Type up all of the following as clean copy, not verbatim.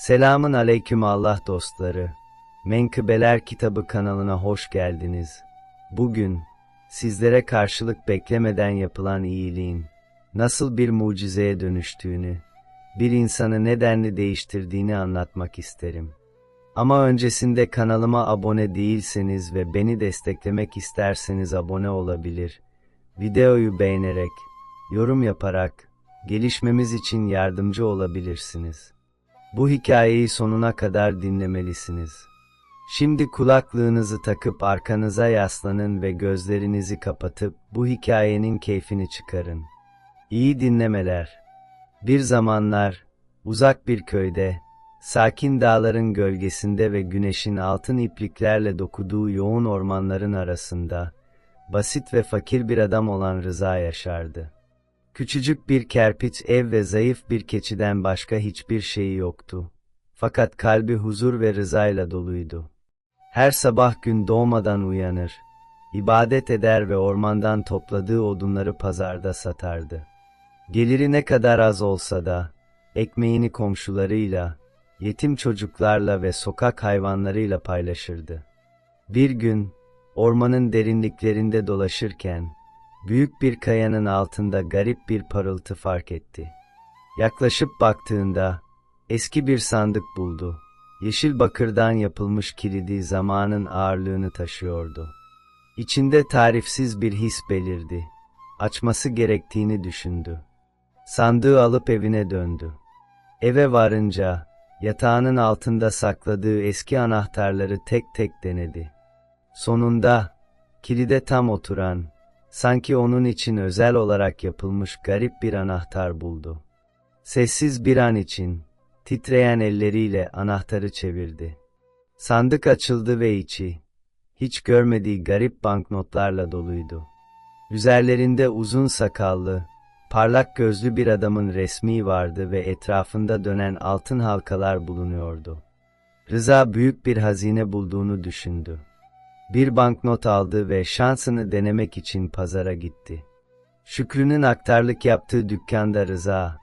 Selamın aleyküm Allah dostları. Menkıbeler Kitabı kanalına hoş geldiniz. Bugün, sizlere karşılık beklemeden yapılan iyiliğin, nasıl bir mucizeye dönüştüğünü, bir insanı nedenli değiştirdiğini anlatmak isterim. Ama öncesinde kanalıma abone değilseniz ve beni desteklemek isterseniz abone olabilir, videoyu beğenerek, yorum yaparak, gelişmemiz için yardımcı olabilirsiniz. Bu hikayeyi sonuna kadar dinlemelisiniz. Şimdi kulaklığınızı takıp arkanıza yaslanın ve gözlerinizi kapatıp bu hikayenin keyfini çıkarın. İyi dinlemeler. Bir zamanlar, uzak bir köyde, sakin dağların gölgesinde ve güneşin altın ipliklerle dokuduğu yoğun ormanların arasında, basit ve fakir bir adam olan Rıza yaşardı. Küçücük bir kerpiç ev ve zayıf bir keçiden başka hiçbir şeyi yoktu. Fakat kalbi huzur ve rızayla doluydu. Her sabah gün doğmadan uyanır, ibadet eder ve ormandan topladığı odunları pazarda satardı. Geliri ne kadar az olsa da, ekmeğini komşularıyla, yetim çocuklarla ve sokak hayvanlarıyla paylaşırdı. Bir gün, ormanın derinliklerinde dolaşırken, büyük bir kayanın altında garip bir parıltı fark etti. Yaklaşıp baktığında, eski bir sandık buldu. Yeşil bakırdan yapılmış kilidi zamanın ağırlığını taşıyordu. İçinde tarifsiz bir his belirdi. Açması gerektiğini düşündü. Sandığı alıp evine döndü. Eve varınca, yatağının altında sakladığı eski anahtarları tek tek denedi. Sonunda, kilide tam oturan, sanki onun için özel olarak yapılmış garip bir anahtar buldu. Sessiz bir an için, titreyen elleriyle anahtarı çevirdi. Sandık açıldı ve içi, hiç görmediği garip banknotlarla doluydu. Üzerlerinde uzun sakallı, parlak gözlü bir adamın resmi vardı ve etrafında dönen altın halkalar bulunuyordu. Rıza büyük bir hazine bulduğunu düşündü. Bir banknot aldı ve şansını denemek için pazara gitti. Şükrü'nün aktarlık yaptığı dükkanda Rıza,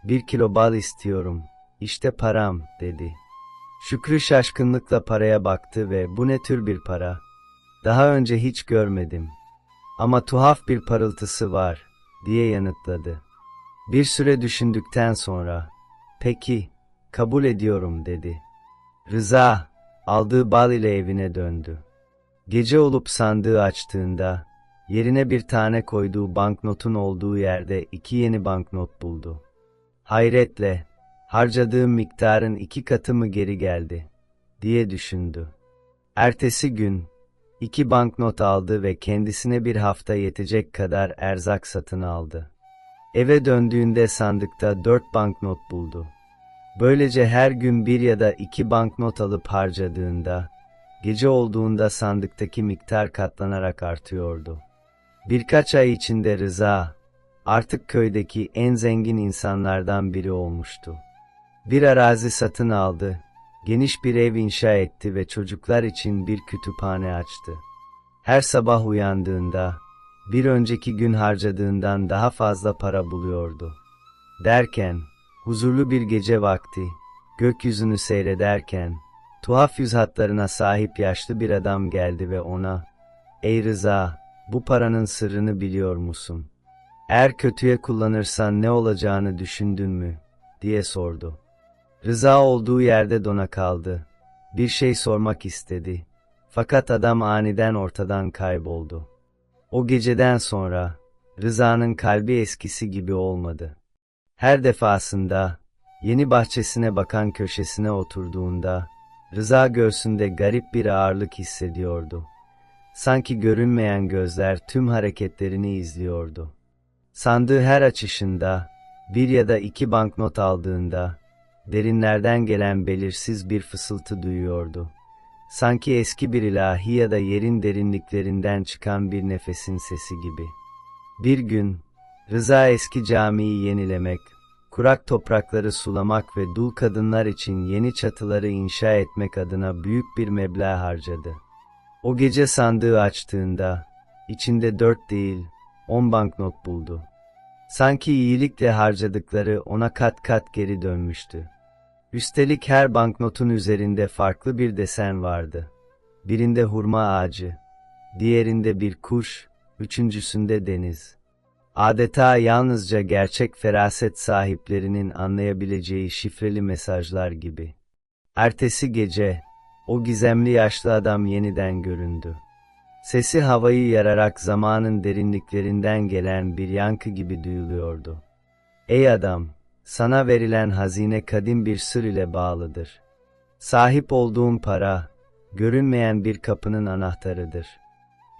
"1 kilo bal istiyorum, işte param," dedi. Şükrü şaşkınlıkla paraya baktı ve "Bu ne tür bir para? Daha önce hiç görmedim. Ama tuhaf bir parıltısı var," diye yanıtladı. Bir süre düşündükten sonra, "Peki, kabul ediyorum," dedi. Rıza, aldığı bal ile evine döndü. Gece olup sandığı açtığında, yerine bir tane koyduğu banknotun olduğu yerde 2 yeni banknot buldu. Hayretle, "Harcadığım miktarın 2 katı mı geri geldi?" diye düşündü. Ertesi gün, 2 banknot aldı ve kendisine bir hafta yetecek kadar erzak satın aldı. Eve döndüğünde sandıkta 4 banknot buldu. Böylece her gün 1 ya da 2 banknot alıp harcadığında, gece olduğunda sandıktaki miktar katlanarak artıyordu. Birkaç ay içinde Rıza, artık köydeki en zengin insanlardan biri olmuştu. Bir arazi satın aldı, geniş bir ev inşa etti ve çocuklar için bir kütüphane açtı. Her sabah uyandığında, bir önceki gün harcadığından daha fazla para buluyordu. Derken, huzurlu bir gece vakti, gökyüzünü seyrederken, tuhaf yüz hatlarına sahip yaşlı bir adam geldi ve ona, "Ey Rıza, bu paranın sırrını biliyor musun? Eğer kötüye kullanırsan ne olacağını düşündün mü?" diye sordu. Rıza olduğu yerde dona kaldı. Bir şey sormak istedi. Fakat adam aniden ortadan kayboldu. O geceden sonra, Rıza'nın kalbi eskisi gibi olmadı. Her defasında, yeni bahçesine bakan köşesine oturduğunda, Rıza göğsünde garip bir ağırlık hissediyordu. Sanki görünmeyen gözler tüm hareketlerini izliyordu. Sandığı her açışında, 1 ya da 2 banknot aldığında, derinlerden gelen belirsiz bir fısıltı duyuyordu. Sanki eski bir ilahi ya da yerin derinliklerinden çıkan bir nefesin sesi gibi. Bir gün, Rıza eski camiyi yenilemek, kurak toprakları sulamak ve dul kadınlar için yeni çatıları inşa etmek adına büyük bir meblağ harcadı. O gece sandığı açtığında, içinde 4 değil, 10 banknot buldu. Sanki iyilikle harcadıkları ona kat kat geri dönmüştü. Üstelik her banknotun üzerinde farklı bir desen vardı. Birinde hurma ağacı, diğerinde bir kuş, üçüncüsünde deniz. Adeta yalnızca gerçek feraset sahiplerinin anlayabileceği şifreli mesajlar gibi. Ertesi gece, o gizemli yaşlı adam yeniden göründü. Sesi havayı yararak zamanın derinliklerinden gelen bir yankı gibi duyuluyordu. Ey adam, sana verilen hazine kadim bir sır ile bağlıdır. Sahip olduğun para, görünmeyen bir kapının anahtarıdır.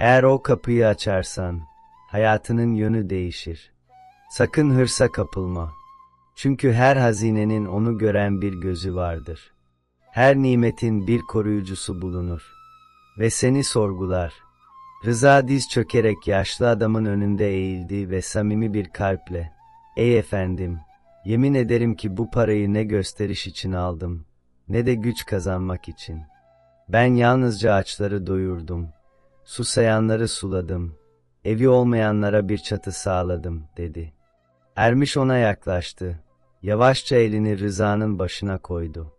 Eğer o kapıyı açarsan, hayatının yönü değişir. Sakın hırsa kapılma. Çünkü her hazinenin onu gören bir gözü vardır. Her nimetin bir koruyucusu bulunur. Ve seni sorgular. Rıza diz çökerek yaşlı adamın önünde eğildi ve samimi bir kalple, "Ey efendim, yemin ederim ki bu parayı ne gösteriş için aldım, ne de güç kazanmak için. Ben yalnızca açları doyurdum, susayanları suladım, evi olmayanlara bir çatı sağladım," dedi. Ermiş ona yaklaştı, yavaşça elini Rıza'nın başına koydu.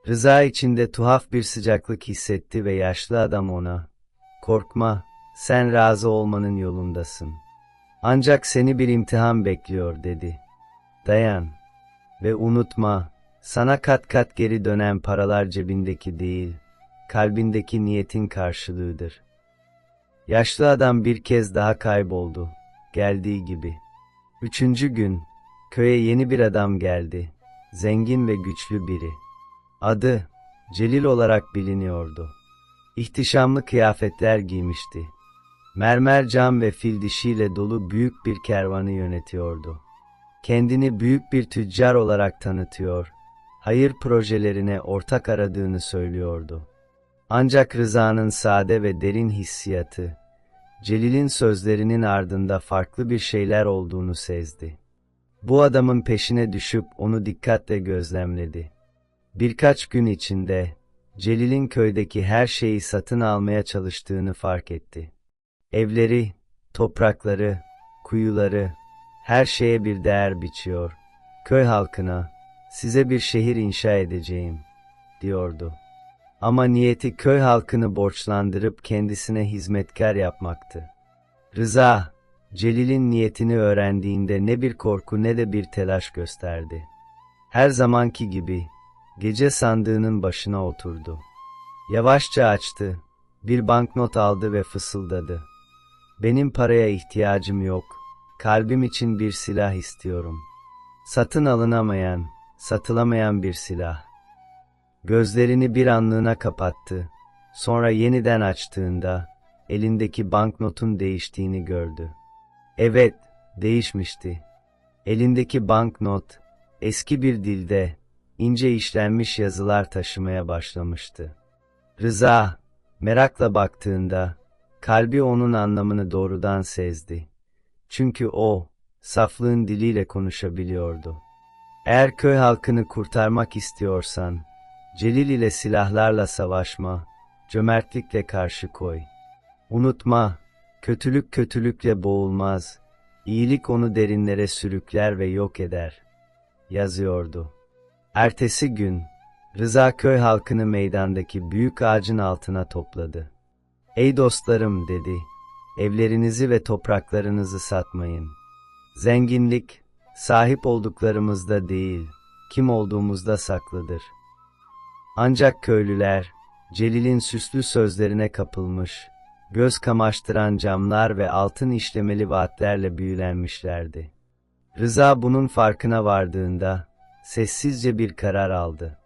Rıza içinde tuhaf bir sıcaklık hissetti ve yaşlı adam ona, "Korkma, sen razı olmanın yolundasın. Ancak seni bir imtihan bekliyor," dedi. "Dayan ve unutma, sana kat kat geri dönen paralar cebindeki değil, kalbindeki niyetin karşılığıdır." Yaşlı adam bir kez daha kayboldu, geldiği gibi. Üçüncü gün, köye yeni bir adam geldi, zengin ve güçlü biri. Adı, Celil olarak biliniyordu. İhtişamlı kıyafetler giymişti. Mermer cam ve fil dişiyle dolu büyük bir kervanı yönetiyordu. Kendini büyük bir tüccar olarak tanıtıyor, hayır projelerine ortak aradığını söylüyordu. Ancak Rıza'nın sade ve derin hissiyatı, Celil'in sözlerinin ardında farklı bir şeyler olduğunu sezdi. Bu adamın peşine düşüp onu dikkatle gözlemledi. Birkaç gün içinde, Celil'in köydeki her şeyi satın almaya çalıştığını fark etti. Evleri, toprakları, kuyuları, her şeye bir değer biçiyor. "Köy halkına, size bir şehir inşa edeceğim," diyordu. Ama niyeti köy halkını borçlandırıp kendisine hizmetkar yapmaktı. Rıza, Celil'in niyetini öğrendiğinde ne bir korku ne de bir telaş gösterdi. Her zamanki gibi, gece sandığının başına oturdu. Yavaşça açtı, bir banknot aldı ve fısıldadı. "Benim paraya ihtiyacım yok, kalbim için bir silah istiyorum. Satın alınamayan, satılamayan bir silah." Gözlerini bir anlığına kapattı, sonra yeniden açtığında, elindeki banknotun değiştiğini gördü. Evet, değişmişti. Elindeki banknot, eski bir dilde, ince işlenmiş yazılar taşımaya başlamıştı. Rıza, merakla baktığında, kalbi onun anlamını doğrudan sezdi. Çünkü o, saflığın diliyle konuşabiliyordu. "Eğer köy halkını kurtarmak istiyorsan, Celil ile silahlarla savaşma, cömertlikle karşı koy. Unutma, kötülük kötülükle boğulmaz, iyilik onu derinlere sürükler ve yok eder," yazıyordu. Ertesi gün, Rıza köy halkını meydandaki büyük ağacın altına topladı. "Ey dostlarım," dedi, "evlerinizi ve topraklarınızı satmayın. Zenginlik, sahip olduklarımızda değil, kim olduğumuzda saklıdır." Ancak köylüler, Celil'in süslü sözlerine kapılmış, göz kamaştıran camlar ve altın işlemeli vaatlerle büyülenmişlerdi. Rıza bunun farkına vardığında, sessizce bir karar aldı.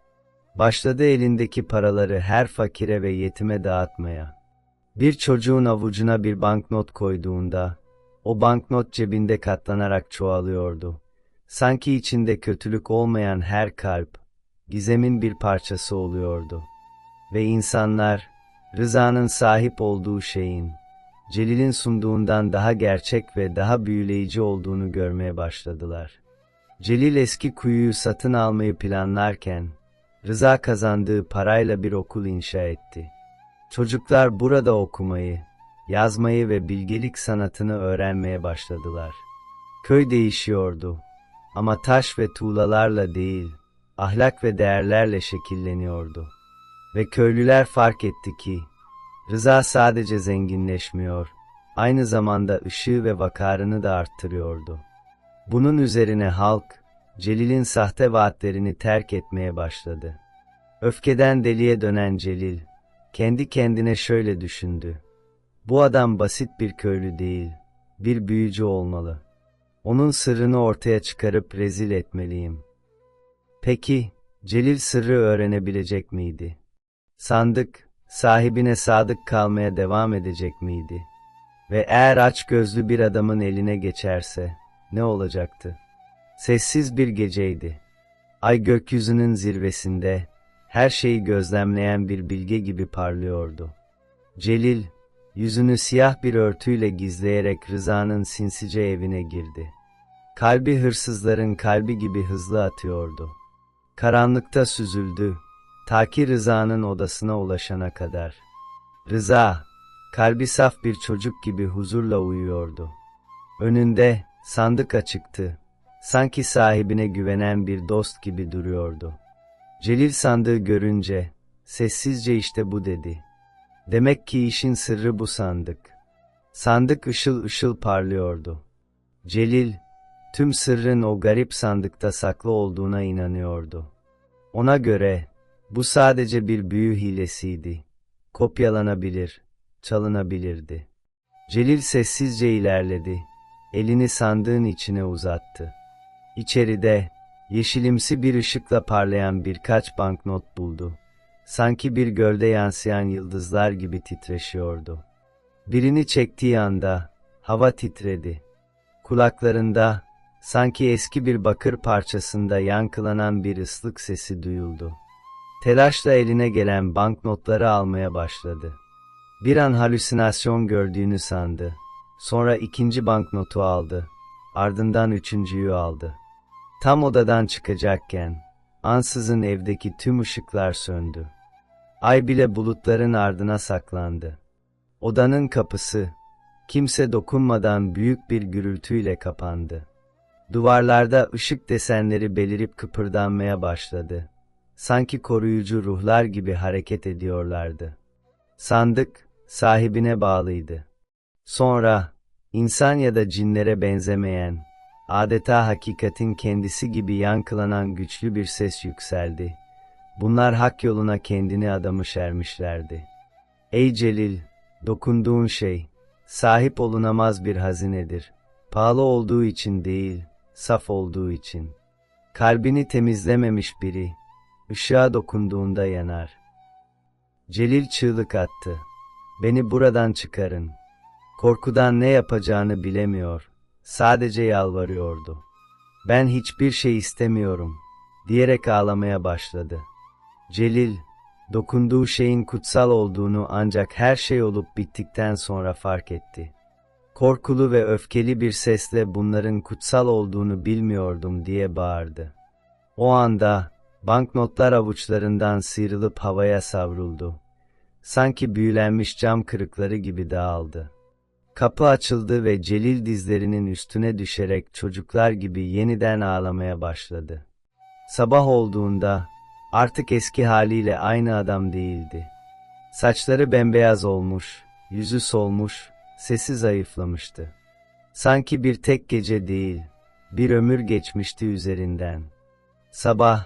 Başladı elindeki paraları her fakire ve yetime dağıtmaya. Bir çocuğun avucuna bir banknot koyduğunda, o banknot cebinde katlanarak çoğalıyordu. Sanki içinde kötülük olmayan her kalp, gizemin bir parçası oluyordu. Ve insanlar, Rıza'nın sahip olduğu şeyin, Celil'in sunduğundan daha gerçek ve daha büyüleyici olduğunu görmeye başladılar. Celil eski kuyuyu satın almayı planlarken, Rıza kazandığı parayla bir okul inşa etti. Çocuklar burada okumayı, yazmayı ve bilgelik sanatını öğrenmeye başladılar. Köy değişiyordu ama taş ve tuğlalarla değil, ahlak ve değerlerle şekilleniyordu. Ve köylüler fark etti ki, Rıza sadece zenginleşmiyor, aynı zamanda ışığı ve vakarını da arttırıyordu. Bunun üzerine halk, Celil'in sahte vaatlerini terk etmeye başladı. Öfkeden deliye dönen Celil, kendi kendine şöyle düşündü. Bu adam basit bir köylü değil, bir büyücü olmalı. Onun sırrını ortaya çıkarıp rezil etmeliyim. Peki, Celil sırrı öğrenebilecek miydi? Sandık, sahibine sadık kalmaya devam edecek miydi? Ve eğer açgözlü bir adamın eline geçerse, ne olacaktı? Sessiz bir geceydi. Ay gökyüzünün zirvesinde, her şeyi gözlemleyen bir bilge gibi parlıyordu. Celil, yüzünü siyah bir örtüyle gizleyerek Rıza'nın sinsice evine girdi. Kalbi hırsızların kalbi gibi hızlı atıyordu. Karanlıkta süzüldü, ta ki Rıza'nın odasına ulaşana kadar. Rıza, kalbi saf bir çocuk gibi huzurla uyuyordu. Önünde, sandık açıktı. Sanki sahibine güvenen bir dost gibi duruyordu. Celil sandığı görünce, sessizce işte bu dedi. Demek ki işin sırrı bu sandık. Sandık ışıl ışıl parlıyordu. Celil, tüm sırrın o garip sandıkta saklı olduğuna inanıyordu. Ona göre, bu sadece bir büyü hilesiydi. Kopyalanabilir, çalınabilirdi. Celil sessizce ilerledi. Elini sandığın içine uzattı. İçeride, yeşilimsi bir ışıkla parlayan birkaç banknot buldu. Sanki bir gölde yansıyan yıldızlar gibi titreşiyordu. Birini çektiği anda, hava titredi. Kulaklarında, sanki eski bir bakır parçasında yankılanan bir ıslık sesi duyuldu. Telaşla eline gelen banknotları almaya başladı. Bir an halüsinasyon gördüğünü sandı. Sonra ikinci banknotu aldı. Ardından üçüncüyü aldı. Tam odadan çıkacakken, ansızın evdeki tüm ışıklar söndü. Ay bile bulutların ardına saklandı. Odanın kapısı, kimse dokunmadan büyük bir gürültüyle kapandı. Duvarlarda ışık desenleri belirip kıpırdanmaya başladı. Sanki koruyucu ruhlar gibi hareket ediyorlardı. Sandık, sahibine bağlıydı. Sonra, insan ya da cinlere benzemeyen, adeta hakikatin kendisi gibi yankılanan güçlü bir ses yükseldi. Bunlar hak yoluna kendini adamış ermişlerdi. Ey Celil, dokunduğun şey, sahip olunamaz bir hazinedir. Pahalı olduğu için değil, saf olduğu için. Kalbini temizlememiş biri, ışığa dokunduğunda yanar. Celil çığlık attı. Beni buradan çıkarın. Korkudan ne yapacağını bilemiyor, sadece yalvarıyordu. Ben hiçbir şey istemiyorum, diyerek ağlamaya başladı. Celil, dokunduğu şeyin kutsal olduğunu ancak her şey olup bittikten sonra fark etti. Korkulu ve öfkeli bir sesle bunların kutsal olduğunu bilmiyordum diye bağırdı. O anda, banknotlar avuçlarından sıyrılıp havaya savruldu. Sanki büyülenmiş cam kırıkları gibi dağıldı. Kapı açıldı ve Celil dizlerinin üstüne düşerek çocuklar gibi yeniden ağlamaya başladı. Sabah olduğunda, artık eski haliyle aynı adam değildi. Saçları bembeyaz olmuş, yüzü solmuş, sesi zayıflamıştı. Sanki bir tek gece değil, bir ömür geçmişti üzerinden. Sabah,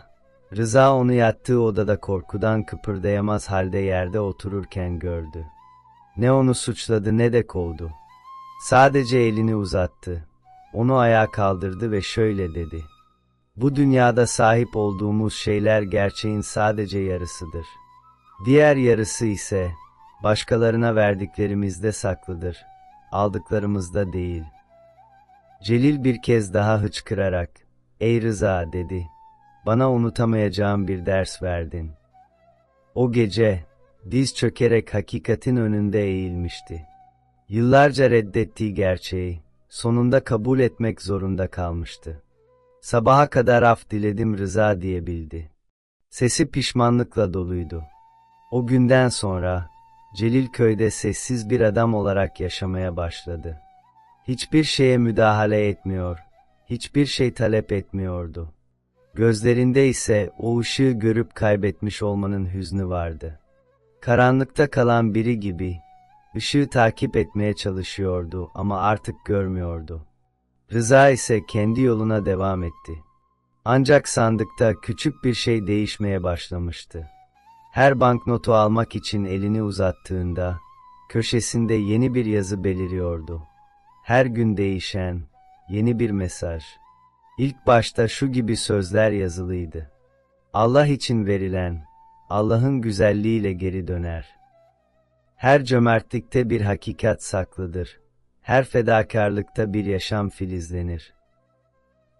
Rıza onu yattığı odada korkudan kıpırdayamaz halde yerde otururken gördü. Ne onu suçladı ne de kovdu. Sadece elini uzattı. Onu ayağa kaldırdı ve şöyle dedi. Bu dünyada sahip olduğumuz şeyler gerçeğin sadece yarısıdır. Diğer yarısı ise, başkalarına verdiklerimizde saklıdır, aldıklarımızda değil. Celil bir kez daha hıçkırarak, ''Ey Rıza'' dedi, ''bana unutamayacağım bir ders verdin.'' O gece, diz çökerek hakikatin önünde eğilmişti. Yıllarca reddettiği gerçeği, sonunda kabul etmek zorunda kalmıştı. Sabaha kadar af diledim Rıza diyebildi. Sesi pişmanlıkla doluydu. O günden sonra, Celil köyde sessiz bir adam olarak yaşamaya başladı. Hiçbir şeye müdahale etmiyor, hiçbir şey talep etmiyordu. Gözlerinde ise o ışığı görüp kaybetmiş olmanın hüznü vardı. Karanlıkta kalan biri gibi, ışığı takip etmeye çalışıyordu ama artık görmüyordu. Rıza ise kendi yoluna devam etti. Ancak sandıkta küçük bir şey değişmeye başlamıştı. Her banknotu almak için elini uzattığında, köşesinde yeni bir yazı beliriyordu. Her gün değişen, yeni bir mesaj. İlk başta şu gibi sözler yazılıydı: Allah için verilen, Allah'ın güzelliğiyle geri döner. Her cömertlikte bir hakikat saklıdır. Her fedakarlıkta bir yaşam filizlenir.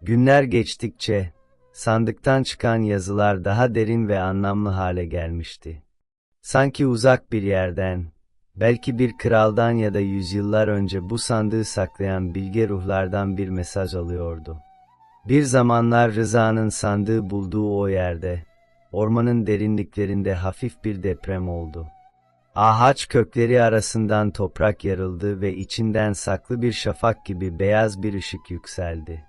Günler geçtikçe, sandıktan çıkan yazılar daha derin ve anlamlı hale gelmişti. Sanki uzak bir yerden, belki bir kraldan ya da yüzyıllar önce bu sandığı saklayan bilge ruhlardan bir mesaj alıyordu. Bir zamanlar Rıza'nın sandığı bulduğu o yerde, ormanın derinliklerinde hafif bir deprem oldu. Ağaç kökleri arasından toprak yarıldı ve içinden saklı bir şafak gibi beyaz bir ışık yükseldi.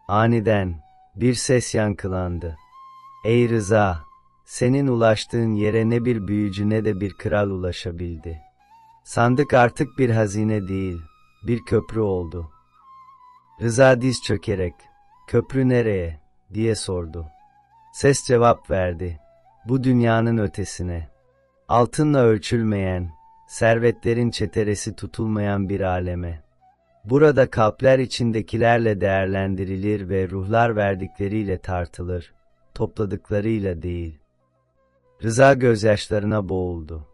Aniden bir ses yankılandı. Ey Rıza! Senin ulaştığın yere ne bir büyücü ne de bir kral ulaşabildi. Sandık artık bir hazine değil, bir köprü oldu. Rıza diz çökerek, "Köprü nereye?" diye sordu. Ses cevap verdi: "Bu dünyanın ötesine. Altınla ölçülmeyen, servetlerin çeteresi tutulmayan bir aleme. Burada kalpler içindekilerle değerlendirilir ve ruhlar verdikleriyle tartılır, topladıklarıyla değil." Rıza gözyaşlarına boğuldu.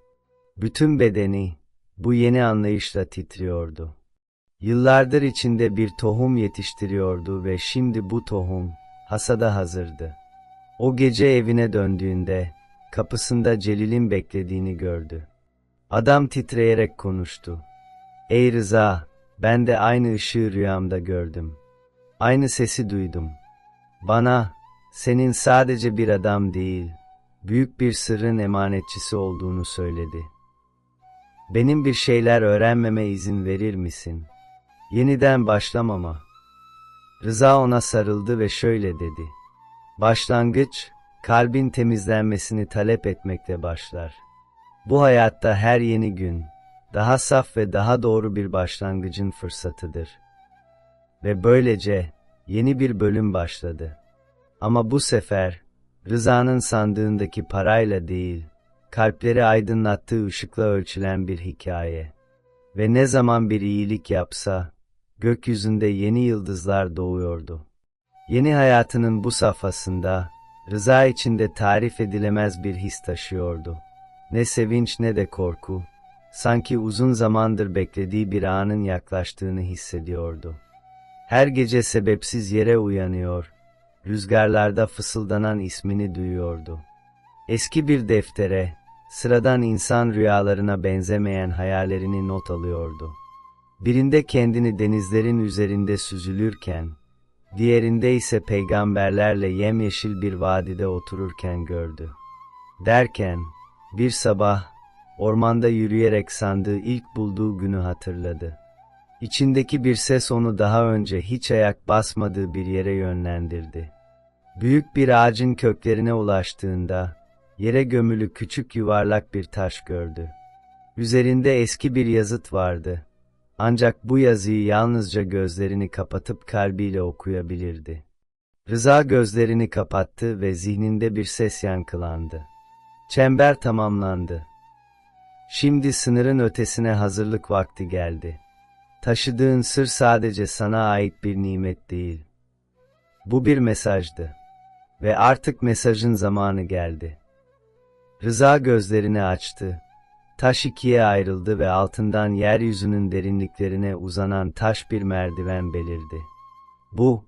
Bütün bedeni, bu yeni anlayışla titriyordu. Yıllardır içinde bir tohum yetiştiriyordu ve şimdi bu tohum, hasada hazırdı. O gece evine döndüğünde, kapısında Celil'in beklediğini gördü. Adam titreyerek konuştu. "Ey Rıza, ben de aynı ışığı rüyamda gördüm. Aynı sesi duydum. Bana, senin sadece bir adam değil, büyük bir sırrın emanetçisi olduğunu söyledi. Benim bir şeyler öğrenmeme izin verir misin? Yeniden başlamama." Rıza ona sarıldı ve şöyle dedi: "Başlangıç, kalbin temizlenmesini talep etmekle başlar. Bu hayatta her yeni gün, daha saf ve daha doğru bir başlangıcın fırsatıdır." Ve böylece, yeni bir bölüm başladı. Ama bu sefer, Rıza'nın sandığındaki parayla değil, kalpleri aydınlattığı ışıkla ölçülen bir hikaye. Ve ne zaman bir iyilik yapsa, gökyüzünde yeni yıldızlar doğuyordu. Yeni hayatının bu safhasında, Rıza içinde tarif edilemez bir his taşıyordu. Ne sevinç ne de korku, sanki uzun zamandır beklediği bir anın yaklaştığını hissediyordu. Her gece sebepsiz yere uyanıyor, rüzgarlarda fısıldanan ismini duyuyordu. Eski bir deftere, sıradan insan rüyalarına benzemeyen hayallerini not alıyordu. Birinde kendini denizlerin üzerinde süzülürken, diğerinde ise peygamberlerle yemyeşil bir vadide otururken gördü. Derken, bir sabah, ormanda yürüyerek sandığı ilk bulduğu günü hatırladı. İçindeki bir ses onu daha önce hiç ayak basmadığı bir yere yönlendirdi. Büyük bir ağacın köklerine ulaştığında, yere gömülü küçük yuvarlak bir taş gördü. Üzerinde eski bir yazıt vardı. Ancak bu yazıyı yalnızca gözlerini kapatıp kalbiyle okuyabilirdi. Rıza gözlerini kapattı ve zihninde bir ses yankılandı. Çember tamamlandı. Şimdi sınırın ötesine hazırlık vakti geldi. Taşıdığın sır sadece sana ait bir nimet değil. Bu bir mesajdı. Ve artık mesajın zamanı geldi. Rıza gözlerini açtı. Taş ikiye ayrıldı ve altından yeryüzünün derinliklerine uzanan taş bir merdiven belirdi. Bu,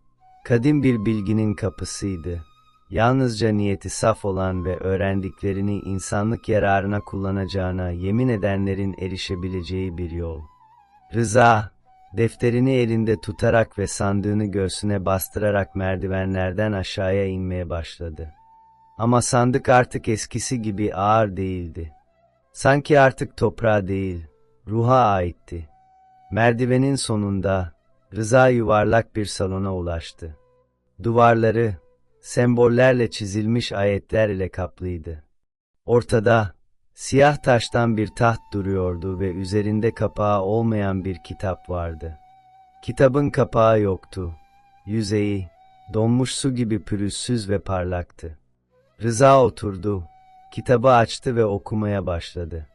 kadim bir bilginin kapısıydı. Yalnızca niyeti saf olan ve öğrendiklerini insanlık yararına kullanacağına yemin edenlerin erişebileceği bir yol. Rıza, defterini elinde tutarak ve sandığını göğsüne bastırarak merdivenlerden aşağıya inmeye başladı. Ama sandık artık eskisi gibi ağır değildi. Sanki artık toprağa değil, ruha aitti. Merdivenin sonunda, Rıza yuvarlak bir salona ulaştı. Duvarları, sembollerle çizilmiş ayetler ile kaplıydı. Ortada, siyah taştan bir taht duruyordu ve üzerinde kapağı olmayan bir kitap vardı. Kitabın kapağı yoktu. Yüzeyi, donmuş su gibi pürüzsüz ve parlaktı. Rıza oturdu, kitabı açtı ve okumaya başladı.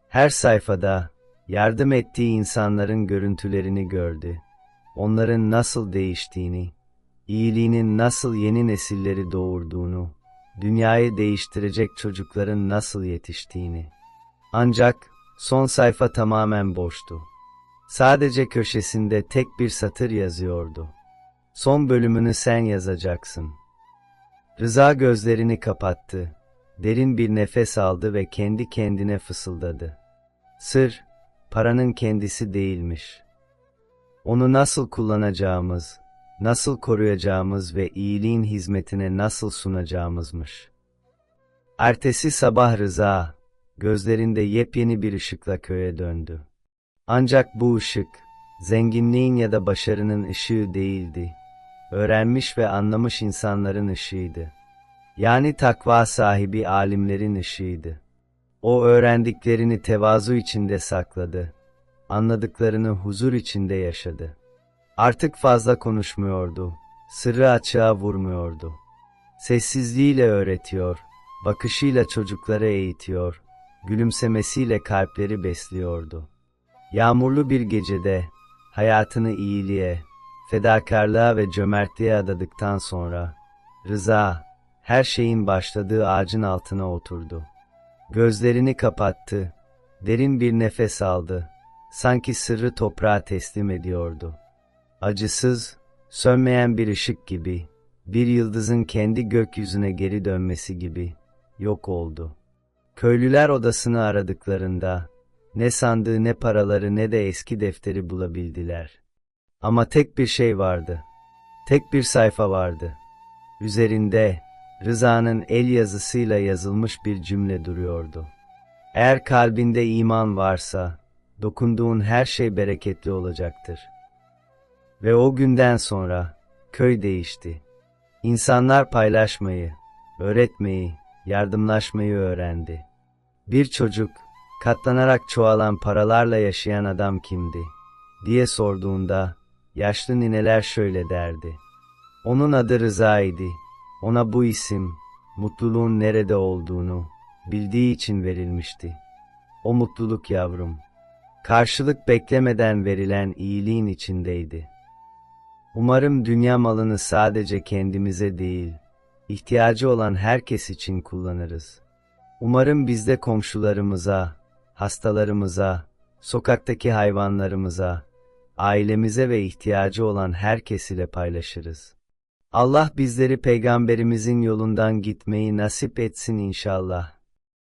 Her sayfada, yardım ettiği insanların görüntülerini gördü. Onların nasıl değiştiğini, iyiliğinin nasıl yeni nesilleri doğurduğunu, dünyayı değiştirecek çocukların nasıl yetiştiğini. Ancak son sayfa tamamen boştu. Sadece köşesinde tek bir satır yazıyordu. Son bölümünü sen yazacaksın. Rıza gözlerini kapattı. Derin bir nefes aldı ve kendi kendine fısıldadı. Sır, paranın kendisi değilmiş. Onu nasıl kullanacağımız, nasıl koruyacağımız ve iyiliğin hizmetine nasıl sunacağımızmış. Ertesi sabah Rıza, gözlerinde yepyeni bir ışıkla köye döndü. Ancak bu ışık, zenginliğin ya da başarının ışığı değildi. Öğrenmiş ve anlamış insanların ışığıydı. Yani takva sahibi alimlerin ışığıydı. O öğrendiklerini tevazu içinde sakladı. Anladıklarını huzur içinde yaşadı. Artık fazla konuşmuyordu. Sırrı açığa vurmuyordu. Sessizliğiyle öğretiyor, bakışıyla çocukları eğitiyor, gülümsemesiyle kalpleri besliyordu. Yağmurlu bir gecede, hayatını iyiliğe, fedakarlığa ve cömertliğe adadıktan sonra, Rıza, her şeyin başladığı ağacın altına oturdu. Gözlerini kapattı, derin bir nefes aldı, sanki sırrı toprağa teslim ediyordu. Acısız, sönmeyen bir ışık gibi, bir yıldızın kendi gökyüzüne geri dönmesi gibi, yok oldu. Köylüler odasını aradıklarında, ne sandığı ne paraları ne de eski defteri bulabildiler. Ama tek bir şey vardı. Tek bir sayfa vardı. Üzerinde, Rıza'nın el yazısıyla yazılmış bir cümle duruyordu. Eğer kalbinde iman varsa, dokunduğun her şey bereketli olacaktır. Ve o günden sonra, köy değişti. İnsanlar paylaşmayı, öğretmeyi, yardımlaşmayı öğrendi. Bir çocuk, katlanarak çoğalan paralarla yaşayan adam kimdi, diye sorduğunda, yaşlı nineler şöyle derdi. Onun adı Rıza'ydı. Ona bu isim, mutluluğun nerede olduğunu bildiği için verilmişti. O mutluluk yavrum, karşılık beklemeden verilen iyiliğin içindeydi. Umarım dünya malını sadece kendimize değil, ihtiyacı olan herkes için kullanırız. Umarım biz de komşularımıza, hastalarımıza, sokaktaki hayvanlarımıza, ailemize ve ihtiyacı olan herkes ile paylaşırız. Allah bizleri Peygamberimizin yolundan gitmeyi nasip etsin inşallah.